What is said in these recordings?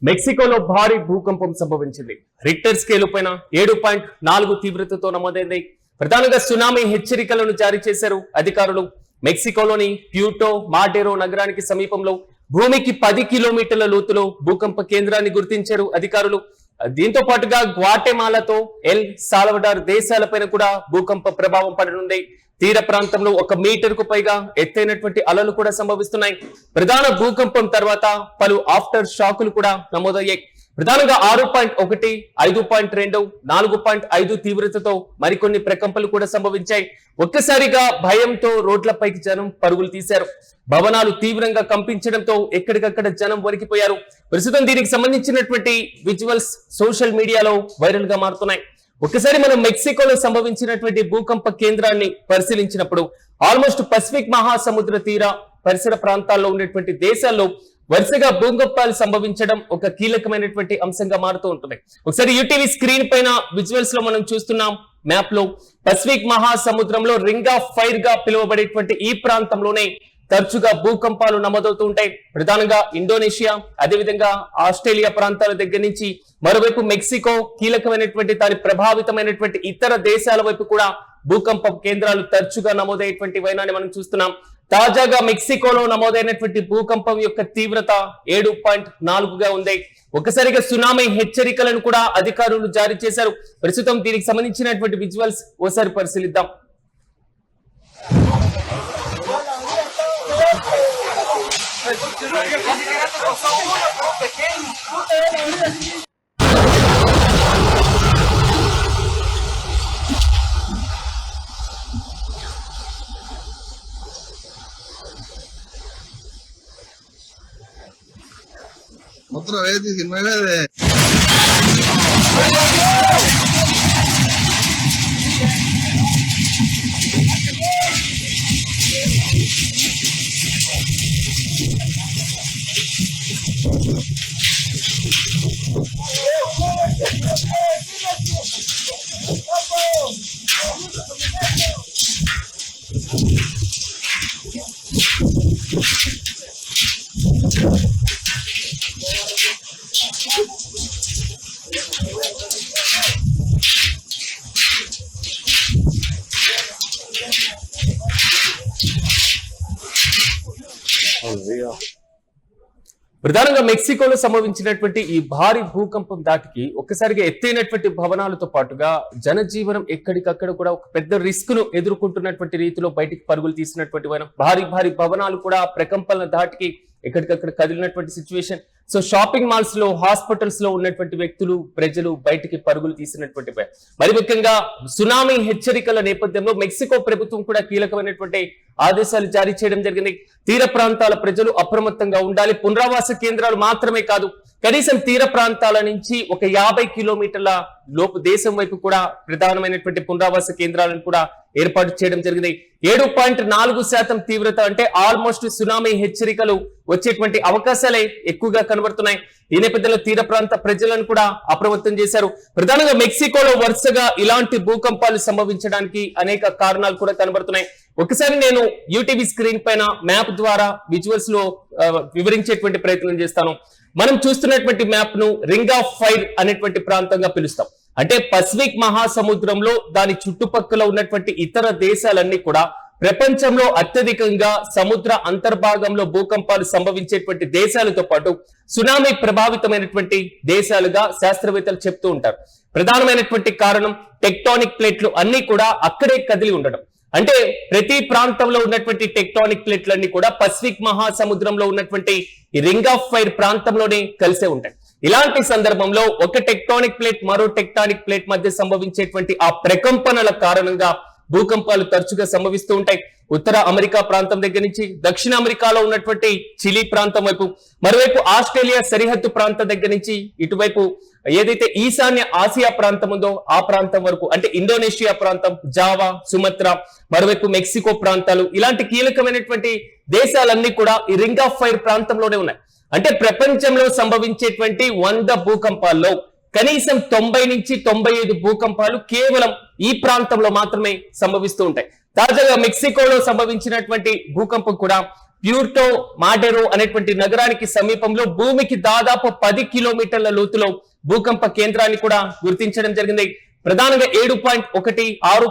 మెక్సికోలో భారీ భూకంపం సంభవించింది. రిక్టర్ స్కేల్ పైన 7.4 తీవ్రతతో నమోదైంది. ప్రధానంగా సునామీ హెచ్చరికలను జారీ చేశారు అధికారులు. మెక్సికోలోని ప్యూటో మాడేరో నగరానికి సమీపంలో భూమికి 10 కిలోమీటర్ల లోతులో భూకంప కేంద్రాన్ని గుర్తించారు అధికారులు. దీంతో పాటుగా గ్వాటెమాలాతో ఎల్ సాల్వడార్ దేశాలపైన కూడా భూకంప ప్రభావం పడనుంది. తీర ప్రాంతంలో 1 మీటర్కు పైగా ఎత్తైనటువంటి అలలు కూడా సంభవిస్తున్నాయి. ప్రధాన భూకంపం తర్వాత పలు ఆఫ్టర్ షాకులు కూడా నమోదయ్యాయి. ప్రధానంగా 6.1, 5.2, 4.5 తీవ్రతతో మరికొన్ని ప్రకంపనలు కూడా సంభవించాయి. ఒక్కసారిగా భయంతో రోడ్లపైకి జనం పరుగులు తీశారు. భవనాలు తీవ్రంగా కంపించడంతో ఎక్కడికక్కడ జనం వణికిపోయారు. ప్రస్తుతం దీనికి సంబంధించినటువంటి విజువల్స్ సోషల్ మీడియాలో వైరల్ గా మారుతున్నాయి. ఒకసారి మనం మెక్సికోలో సంభవించినటువంటి భూకంప కేంద్రాన్ని పరిశీలించినప్పుడు ఆల్మోస్ట్ పసిఫిక్ మహాసముద్ర తీర పరిసర ప్రాంతాల్లో ఉన్నటువంటి దేశాల్లో వరుసగా భూకంపాలు సంభవించడం ఒక కీలకమైనటువంటి అంశంగా మారుతూ ఉంటుంది. ఒకసారి యూటీవీ స్క్రీన్ పైన విజువల్స్ లో మనం చూస్తున్నాం. మ్యాప్ లో పసిఫిక్ మహాసముద్రంలో రింగ్ ఆఫ్ ఫైర్ గా పిలువబడేటువంటి ఈ ప్రాంతంలోనే తరచుగా భూకంపాలు నమోదవుతూ ఉంటాయి. ప్రధానంగా ఇండోనేషియా, అదేవిధంగా ఆస్ట్రేలియా ప్రాంతాల దగ్గర నుంచి మరోవైపు మెక్సికో కీలకమైనటువంటి దాని ప్రభావితమైనటువంటి ఇతర దేశాల వైపు కూడా భూకంప కేంద్రాలు తరచుగా నమోదయ్యేటువంటి వైనాన్ని మనం చూస్తున్నాం. తాజాగా మెక్సికోలో నమోదైనటువంటి భూకంపం యొక్క తీవ్రత 7.4గా ఉంది. ఒకసారిగా సునామీ హెచ్చరికలను కూడా అధికారులు జారీ చేశారు. ప్రస్తుతం దీనికి సంబంధించినటువంటి విజువల్స్ ఓసారి పరిశీలిద్దాం. Otra vez 19 de... ప్రధానంగా మెక్సికోలో సంభవించినటువంటి ఈ భారీ భూకంపం దాటికి ఒక్కసారిగా ఎత్తైనటువంటి భవనాలతో పాటుగా జనజీవనం ఎక్కడికక్కడ కూడా ఒక పెద్ద రిస్క్ ను ఎదుర్కొంటున్నటువంటి రీతిలో బయటికి పరుగులు తీసినటువంటి భారీ భవనాలు కూడా ప్రకంపనల దాటికి ఎక్కడికక్కడ కదిలినటువంటి సిచ్యువేషన్. సో షాపింగ్ మాల్స్ లో, హాస్పిటల్స్ లో ఉన్నటువంటి వ్యక్తులు, ప్రజలు బయటికి పరుగులు తీసినటువంటి మరి ముఖ్యంగా సునామీ హెచ్చరికల నేపథ్యంలో మెక్సికో ప్రభుత్వం కూడా కీలకమైనటువంటి ఆదేశాలు జారీ చేయడం జరిగింది. తీర ప్రాంతాల ప్రజలు అప్రమత్తంగా ఉండాలి. పునరావాస కేంద్రాలు మాత్రమే కాదు, కనీసం తీర ప్రాంతాల నుంచి ఒక 50 కిలోమీటర్ల లోపు దేశం వైపు కూడా ప్రధానమైనటువంటి పునరావాస కేంద్రాలను కూడా ఏర్పాటు చేయడం జరిగింది. 7.4% తీవ్రత అంటే ఆల్మోస్ట్ సునామీ హెచ్చరికలు వచ్చేటువంటి అవకాశాలే ఎక్కువగా కనబడుతున్నాయి. ఈ నేపథ్యంలో తీర ప్రాంత ప్రజలను కూడా అప్రమత్తం చేశారు. ప్రధానంగా మెక్సికోలో వరుసగా ఇలాంటి భూకంపాలు సంభవించడానికి అనేక కారణాలు కూడా కనబడుతున్నాయి. ఒకసారి నేను యూటీవీ స్క్రీన్ పైన మ్యాప్ ద్వారా విజువల్స్ లో వివరించేటువంటి ప్రయత్నం చేస్తాను. మనం చూస్తున్నటువంటి మ్యాప్ ను రింగ్ ఆఫ్ ఫైర్ అనేటువంటి ప్రాంతంగా పిలుస్తాం. అంటే పసిఫిక్ మహాసముద్రంలో దాని చుట్టుపక్కల ఉన్నటువంటి ఇతర దేశాలన్నీ కూడా ప్రపంచంలో అత్యధికంగా సముద్ర అంతర్భాగంలో భూకంపాలు సంభవించేటువంటి దేశాలతో పాటు సునామీ ప్రభావితమైనటువంటి దేశాలుగా శాస్త్రవేత్తలు చెప్తూ ఉంటారు. ప్రధానమైనటువంటి కారణం టెక్టానిక్ ప్లేట్లు అన్ని కూడా అక్కడే కదిలి ఉండడం. అంటే ప్రతి ప్రాంతంలో ఉన్నటువంటి టెక్టానిక్ ప్లేట్లన్నీ కూడా పసిఫిక్ మహాసముద్రంలో ఉన్నటువంటి ఈ రింగ్ ఆఫ్ ఫైర్ ప్రాంతంలోనే కలిసే ఉంటాయి. ఇలాంటి సందర్భంలో ఒక టెక్టానిక్ ప్లేట్ మరో టెక్టానిక్ ప్లేట్ మధ్య సంభవించేటువంటి ఆ ప్రకంపనల కారణంగా భూకంపాలు తరచుగా సంభవిస్తూ ఉంటాయి. ఉత్తర అమెరికా ప్రాంతం దగ్గర నుంచి దక్షిణ అమెరికాలో ఉన్నటువంటి చిలీ ప్రాంతం వైపు, మరోవైపు ఆస్ట్రేలియా సరిహద్దు ప్రాంతం దగ్గర నుంచి ఇటువైపు ఏదైతే ఈశాన్య ఆసియా ప్రాంతం ఉందో ఆ ప్రాంతం వరకు, అంటే ఇండోనేషియా ప్రాంతం, జావా, సుమత్రా, మరోవైపు మెక్సికో ప్రాంతాలు, ఇలాంటి కీలకమైనటువంటి దేశాలన్నీ కూడా ఈ రింగ్ ఆఫ్ ఫైర్ ప్రాంతంలోనే ఉన్నాయి. అంటే ప్రపంచంలో సంభవించేటువంటి 100 భూకంపాల్లో కనీసం 90 నుంచి 95 భూకంపాలు కేవలం ఈ ప్రాంతంలో మాత్రమే సంభవిస్తూ ఉంటాయి. తాజాగా మెక్సికోలో సంభవించినటువంటి భూకంపం కూడా ప్యూర్టో మాడెరో అనేటువంటి నగరానికి సమీపంలో భూమికి దాదాపు 10 కిలోమీటర్ల లోతులో భూకంప కేంద్రాన్ని కూడా గుర్తించడం జరిగింది. ప్రధానంగా 7.1, 6.1,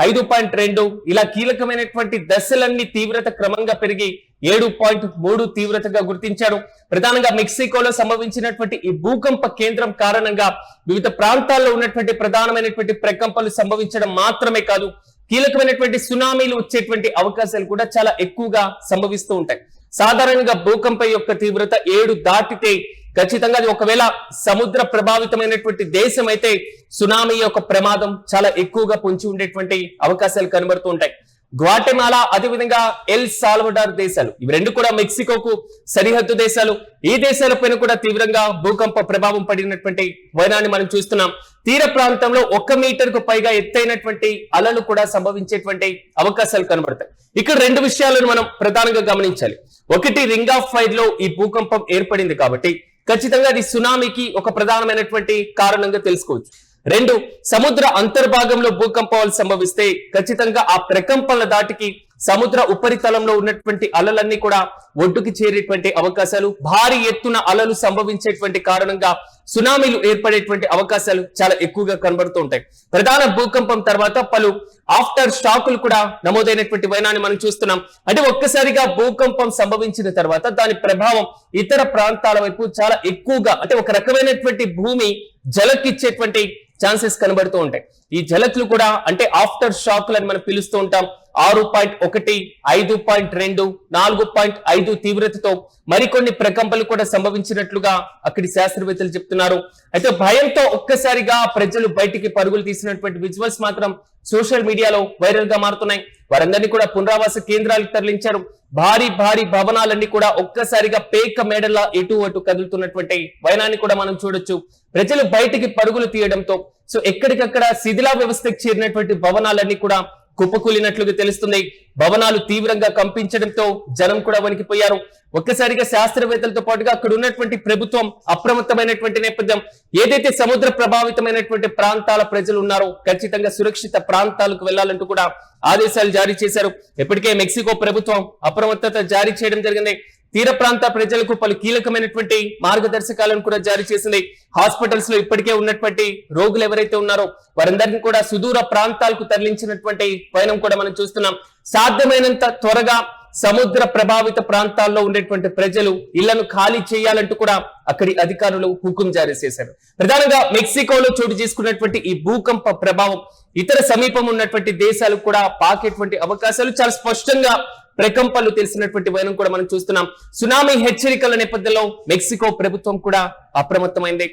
5.2 ఇలా కీలకమైనటువంటి దశలన్నీ తీవ్రత క్రమంగా పెరిగి 7.3 తీవ్రతగా గుర్తించారు. ప్రధానంగా మెక్సికోలో సంభవించినటువంటి ఈ భూకంప కేంద్రం కారణంగా వివిధ ప్రాంతాల్లో ఉన్నటువంటి ప్రధానమైనటువంటి ప్రకంపనలు సంభవించడం మాత్రమే కాదు, కీలకమైనటువంటి సునామీలు వచ్చేటువంటి అవకాశాలు కూడా చాలా ఎక్కువగా సంభవిస్తూ ఉంటాయి. సాధారణంగా భూకంపం యొక్క తీవ్రత 7 దాటితే ఖచ్చితంగా అది ఒకవేళ సముద్ర ప్రభావితమైనటువంటి దేశం అయితే సునామీ యొక్క ప్రమాదం చాలా ఎక్కువగా పొంచి ఉండేటువంటి అవకాశాలు కనబడుతూ ఉంటాయి. గ్వాటెమాలా అదేవిధంగా ఎల్ సాల్వడార్ దేశాలు ఇవి రెండు కూడా మెక్సికోకు సరిహద్దు దేశాలు. ఈ దేశాలపైన కూడా తీవ్రంగా భూకంప ప్రభావం పడినటువంటి వైనాన్ని మనం చూస్తున్నాం. తీర ప్రాంతంలో 1 మీటర్కు పైగా ఎత్తైనటువంటి అలలు కూడా సంభవించేటువంటి అవకాశాలు కనబడతాయి. ఇక్కడ 2 విషయాలను మనం ప్రధానంగా గమనించాలి. ఒకటి, రింగ్ ఆఫ్ ఫైర్ లో ఈ భూకంపం ఏర్పడింది కాబట్టి ఖచ్చితంగా అది సునామీకి ఒక ప్రధానమైనటువంటి కారణంగా తెలుసుకోవచ్చు. 2, సముద్ర అంతర్భాగంలో భూకంపాలు సంభవిస్తే ఖచ్చితంగా ఆ ప్రకంపనల దాటికి సముద్ర ఉపరితలంలో ఉన్నటువంటి అలలన్నీ కూడా ఒడ్డుకి చేరేటువంటి అవకాశాలు, భారీ ఎత్తున అలలు సంభవించేటువంటి కారణంగా సునామీలు ఏర్పడేటువంటి అవకాశాలు చాలా ఎక్కువగా కనబడుతూ ఉంటాయి. ప్రధాన భూకంపం తర్వాత పలు ఆఫ్టర్ షాకులు కూడా నమోదైనటువంటి వైనాన్ని మనం చూస్తున్నాం. అంటే ఒక్కసారిగా భూకంపం సంభవించిన తర్వాత దాని ప్రభావం ఇతర ప్రాంతాల వైపు చాలా ఎక్కువగా, అంటే ఒక రకమైనటువంటి భూమి జలకిచ్చేటువంటి ఛాన్సెస్ కనబడుతూ ఉంటాయి. ఈ జలక్లు కూడా అంటే ఆఫ్టర్ షాక్లు అని మనం పిలుస్తూ ఉంటాం. 6.1, 5.2, 4.5 తీవ్రతతో మరికొన్ని ప్రకంపనలు కూడా సంభవించినట్లుగా అక్కడి శాస్త్రవేత్తలు చెప్తున్నారు. అయితే భయంతో ఒక్కసారిగా ప్రజలు బయటికి పరుగులు తీసినటువంటి విజువల్స్ మాత్రం సోషల్ మీడియాలో వైరల్ గా మారుతున్నాయి. వారందరినీ కూడా పునరావాస కేంద్రాలకు తరలించారు. భారీ భవనాలన్నీ కూడా ఒక్కసారిగా పేక మేడలా ఎటు అటు కదులుతున్నటువంటి వైనాన్ని కూడా మనం చూడొచ్చు. ప్రజలు బయటికి పరుగులు తీయడంతో సో ఎక్కడికక్కడ శిథిలా వ్యవస్థకు చేరినటువంటి భవనాలన్నీ కూడా కుప్పకూలినట్లుగా తెలుస్తుంది. భవనాలు తీవ్రంగా కంపించడంతో జనం కూడా వణికిపోయారు. ఒక్కసారిగా శాస్త్రవేత్తలతో పాటుగా అక్కడ ఉన్నటువంటి ప్రభుత్వం అప్రమత్తమైనటువంటి నేపథ్యం, ఏదైతే సముద్ర ప్రభావితమైనటువంటి ప్రాంతాల ప్రజలు ఉన్నారో ఖచ్చితంగా సురక్షిత ప్రాంతాలకు వెళ్లాలంటూ కూడా ఆదేశాలు జారీ చేశారు. ఇప్పటికే మెక్సికో ప్రభుత్వం అప్రమత్తత జారీ చేయడం జరిగింది. తీర ప్రాంత ప్రజలకు పలు కీలకమైనటువంటి మార్గదర్శకాలను కూడా జారీ చేసింది. హాస్పిటల్స్ లో ఇప్పటికే ఉన్నటువంటి రోగులు ఎవరైతే ఉన్నారో వారందరినీ కూడా సుదూర ప్రాంతాలకు తరలించినటువంటి వైనం కూడా మనం చూస్తున్నాం. సాధ్యమైనంత త్వరగా సముద్ర ప్రభావిత ప్రాంతాల్లో ఉండేటువంటి ప్రజలు ఇళ్లను ఖాళీ చేయాలంటూ కూడా అక్కడి అధికారులు హుకుం జారీ చేశారు. ప్రధానంగా మెక్సికోలో చోటు చేసుకున్నటువంటి ఈ భూకంప ప్రభావం ఇతర సమీపం ఉన్నటువంటి దేశాలకు కూడా పాకేటువంటి అవకాశాలు చాలా స్పష్టంగా ప్రకంపనలు తెలిసినటువంటి వైనం కూడా మనం చూస్తున్నాం. సునామీ హెచ్చరికల నేపథ్యంలో మెక్సికో ప్రభుత్వం కూడా అప్రమత్తమైంది.